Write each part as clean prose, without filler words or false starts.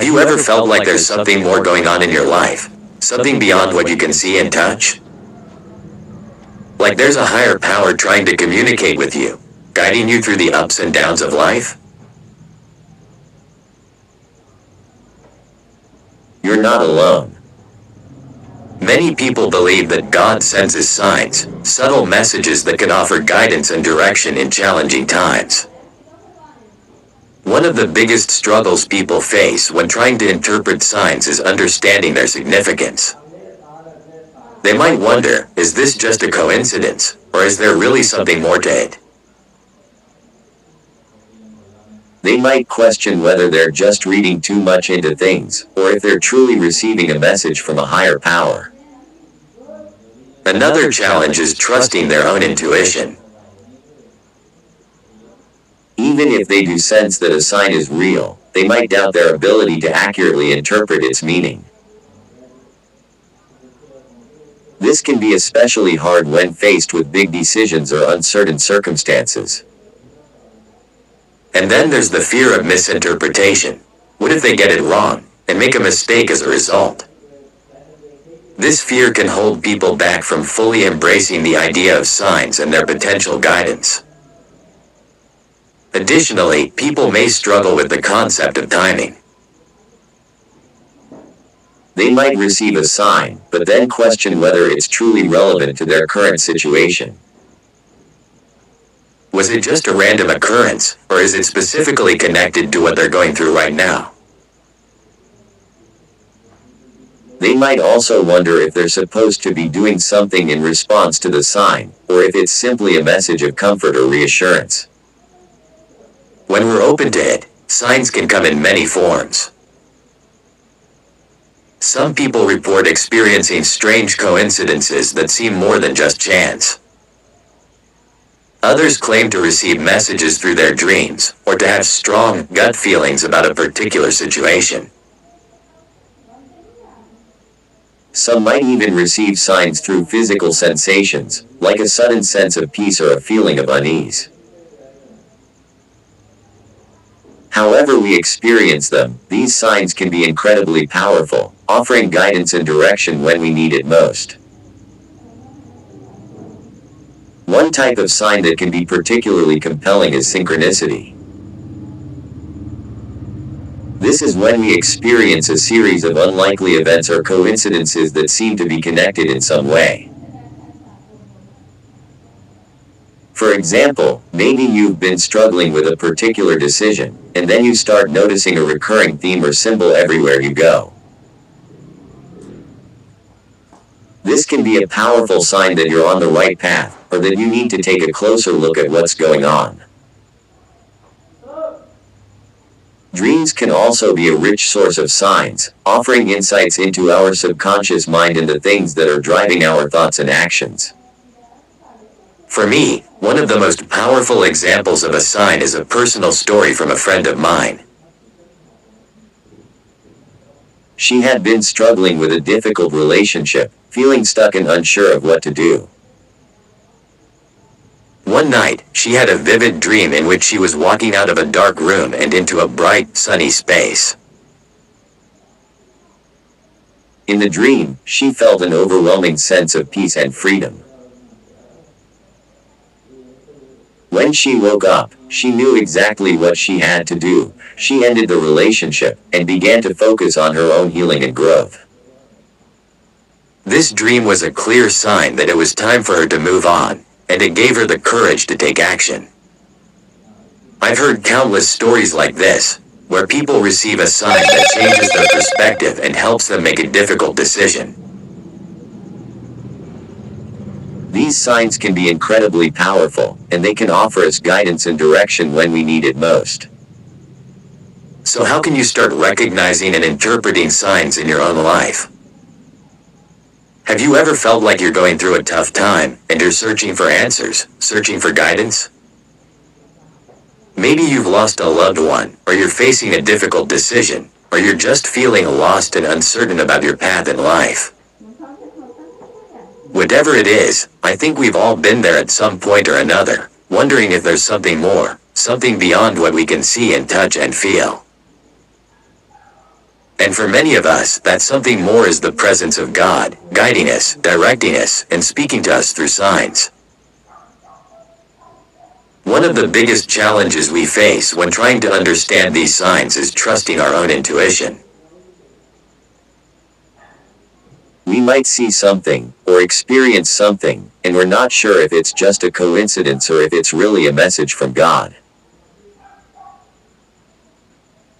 Have you ever felt like there's something more going on in your life? Something beyond what you can see and touch? Like there's a higher power trying to communicate with you, guiding you through the ups and downs of life? You're not alone. Many people believe that God sends us signs, subtle messages that can offer guidance and direction in challenging times. One of the biggest struggles people face when trying to interpret signs is understanding their significance. They might wonder, is this just a coincidence, or is there really something more to it? They might question whether they're just reading too much into things, or if they're truly receiving a message from a higher power. Another challenge is trusting their own intuition. Even if they do sense that a sign is real, they might doubt their ability to accurately interpret its meaning. This can be especially hard when faced with big decisions or uncertain circumstances. And then there's the fear of misinterpretation. What if they get it wrong, and make a mistake as a result? This fear can hold people back from fully embracing the idea of signs and their potential guidance. Additionally, people may struggle with the concept of timing. They might receive a sign, but then question whether it's truly relevant to their current situation. Was it just a random occurrence, or is it specifically connected to what they're going through right now? They might also wonder if they're supposed to be doing something in response to the sign, or if it's simply a message of comfort or reassurance. When we're open to it, signs can come in many forms. Some people report experiencing strange coincidences that seem more than just chance. Others claim to receive messages through their dreams, or to have strong gut feelings about a particular situation. Some might even receive signs through physical sensations, like a sudden sense of peace or a feeling of unease. However we experience them, these signs can be incredibly powerful, offering guidance and direction when we need it most. One type of sign that can be particularly compelling is synchronicity. This is when we experience a series of unlikely events or coincidences that seem to be connected in some way. For example, maybe you've been struggling with a particular decision, and then you start noticing a recurring theme or symbol everywhere you go. This can be a powerful sign that you're on the right path, or that you need to take a closer look at what's going on. Dreams can also be a rich source of signs, offering insights into our subconscious mind and the things that are driving our thoughts and actions. For me, one of the most powerful examples of a sign is a personal story from a friend of mine. She had been struggling with a difficult relationship, feeling stuck and unsure of what to do. One night, she had a vivid dream in which she was walking out of a dark room and into a bright, sunny space. In the dream, she felt an overwhelming sense of peace and freedom. When she woke up, she knew exactly what she had to do. She ended the relationship, and began to focus on her own healing and growth. This dream was a clear sign that it was time for her to move on, and it gave her the courage to take action. I've heard countless stories like this, where people receive a sign that changes their perspective and helps them make a difficult decision. These signs can be incredibly powerful, and they can offer us guidance and direction when we need it most. So how can you start recognizing and interpreting signs in your own life? Have you ever felt like you're going through a tough time, and you're searching for answers, searching for guidance? Maybe you've lost a loved one, or you're facing a difficult decision, or you're just feeling lost and uncertain about your path in life. Whatever it is, I think we've all been there at some point or another, wondering if there's something more, something beyond what we can see and touch and feel. And for many of us, that something more is the presence of God, guiding us, directing us, and speaking to us through signs. One of the biggest challenges we face when trying to understand these signs is trusting our own intuition. We might see something, or experience something, and we're not sure if it's just a coincidence or if it's really a message from God.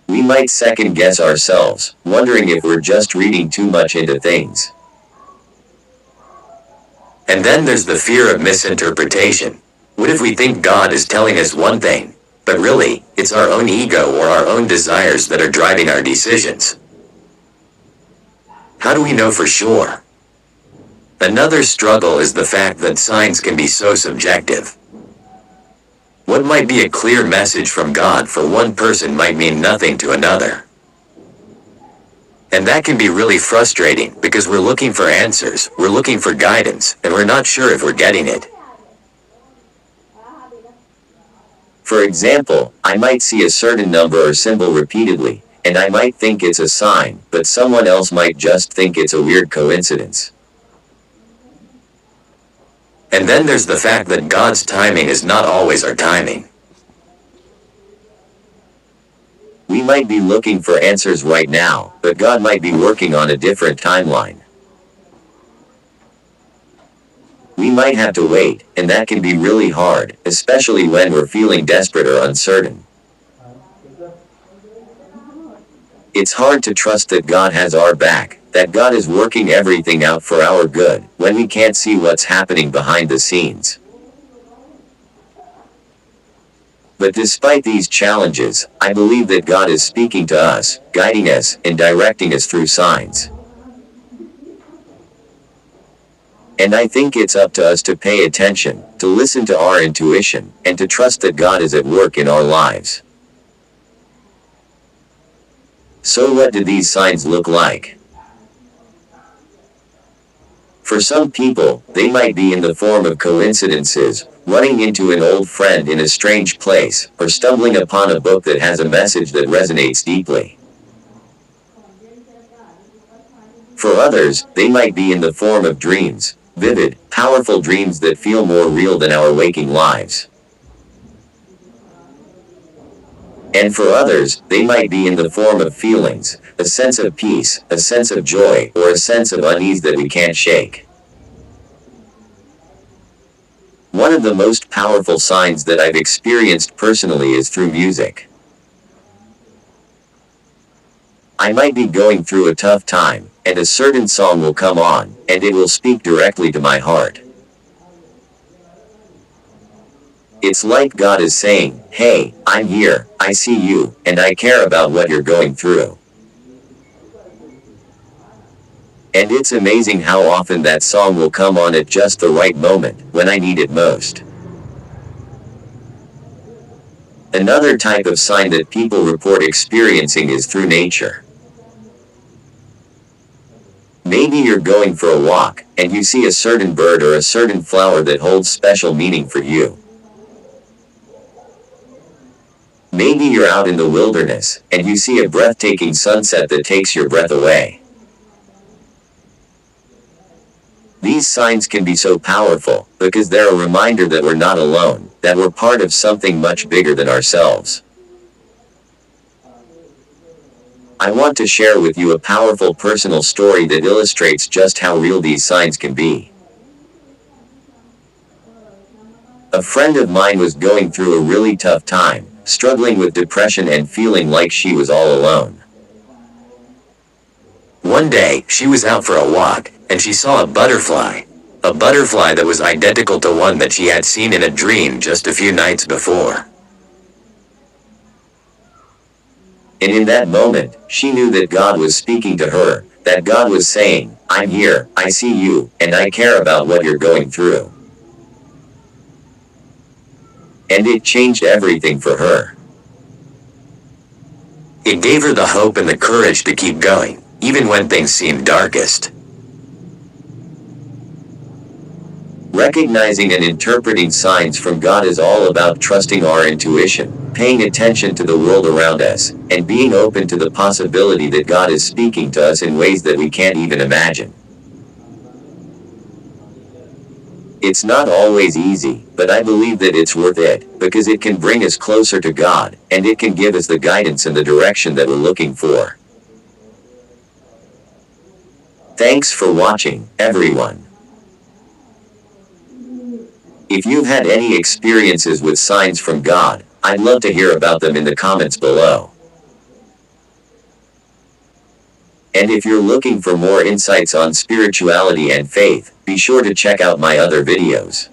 We might second guess ourselves, wondering if we're just reading too much into things. And then there's the fear of misinterpretation. What if we think God is telling us one thing, but really, it's our own ego or our own desires that are driving our decisions? How do we know for sure? Another struggle is the fact that signs can be so subjective. What might be a clear message from God for one person might mean nothing to another. And that can be really frustrating because we're looking for answers, we're looking for guidance, and we're not sure if we're getting it. For example, I might see a certain number or symbol repeatedly, and I might think it's a sign, but someone else might just think it's a weird coincidence. And then there's the fact that God's timing is not always our timing. We might be looking for answers right now, but God might be working on a different timeline. We might have to wait, and that can be really hard, especially when we're feeling desperate or uncertain. It's hard to trust that God has our back, that God is working everything out for our good, when we can't see what's happening behind the scenes. But despite these challenges, I believe that God is speaking to us, guiding us, and directing us through signs. And I think it's up to us to pay attention, to listen to our intuition, and to trust that God is at work in our lives. So what do these signs look like? For some people, they might be in the form of coincidences, running into an old friend in a strange place, or stumbling upon a book that has a message that resonates deeply. For others, they might be in the form of dreams, vivid, powerful dreams that feel more real than our waking lives. And for others, they might be in the form of feelings, a sense of peace, a sense of joy, or a sense of unease that we can't shake. One of the most powerful signs that I've experienced personally is through music. I might be going through a tough time, and a certain song will come on, and it will speak directly to my heart. It's like God is saying, "Hey, I'm here, I see you, and I care about what you're going through." And it's amazing how often that song will come on at just the right moment, when I need it most. Another type of sign that people report experiencing is through nature. Maybe you're going for a walk, and you see a certain bird or a certain flower that holds special meaning for you. Maybe you're out in the wilderness, and you see a breathtaking sunset that takes your breath away. These signs can be so powerful, because they're a reminder that we're not alone, that we're part of something much bigger than ourselves. I want to share with you a powerful personal story that illustrates just how real these signs can be. A friend of mine was going through a really tough time, struggling with depression and feeling like she was all alone. One day, she was out for a walk, and she saw a butterfly that was identical to one that she had seen in a dream just a few nights before. And in that moment, she knew that God was speaking to her, that God was saying, "I'm here, I see you, and I care about what you're going through." And it changed everything for her. It gave her the hope and the courage to keep going, even when things seemed darkest. Recognizing and interpreting signs from God is all about trusting our intuition, paying attention to the world around us, and being open to the possibility that God is speaking to us in ways that we can't even imagine. It's not always easy, but I believe that it's worth it, because it can bring us closer to God, and it can give us the guidance and the direction that we're looking for. Thanks for watching, everyone. If you've had any experiences with signs from God, I'd love to hear about them in the comments below. And if you're looking for more insights on spirituality and faith, be sure to check out my other videos.